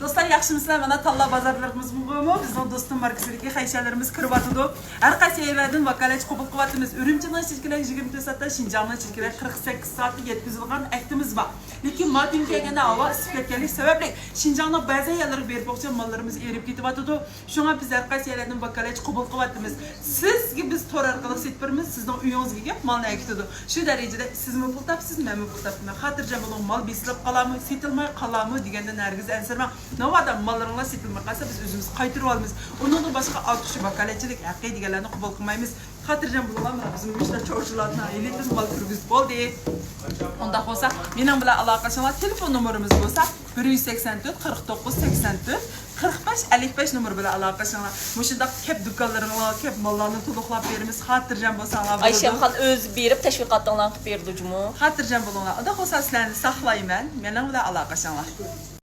Dostlar yaxşımısınlar? Mana talla bazarlarımız bu. Bizning dostum markasidagi xayşalarimiz kirib atadi. Har qaysi yerlardan vakalat qabul qilyapmiz. Urumchining chekkalar 24 soatda, Shinjongning chekkalar 48 soatda yetkazilgan aktimiz bor. Lekin Martin kelganda havo isib ketganlik sababli Shinjongning ba'zi yerlariga berib qo'ygan mallarimiz erib ketyapti. Shunga biz har qaysi yerlardan vakalat qabul qilyapmiz. Sizga biz tor orqali setibmiz, sizning uyingizga kelib malni akitadi. Shu darajada sizmi pul topsiz, menmi pul topman. Xotirjam bo'ling, mal besilib qolarmi, setilmay qolarmi degandan hargiz ansirmang. Navada mallarınla setilmay qolsa biz o'zimiz qaytarib olamiz. Undan boshqa avtoshi vakalatchilik haqqi deganlarni qabul qilmaymiz. Xotirjam bo'linglar, bizim ishlar chorchilarni elitin mal turgizib bo'ldi. Unda bo'lsa, mening bilan aloqalashingiz telefon nomerimiz bo'lsa 184 49 84 45 55 nomer bilan aloqalashingiz. Mushunda kep do'konlaringizga kep mallarni to'liqlab beramiz. Xotirjam bo'lsanglar bo'ladi. Ayşemxan öz berib təşviqatlarını qılıb berdi jumu. Xotirjam bo'linglar. Unda bo'lsa sizlarni saqlayman. Mening bilan aloqalashingiz.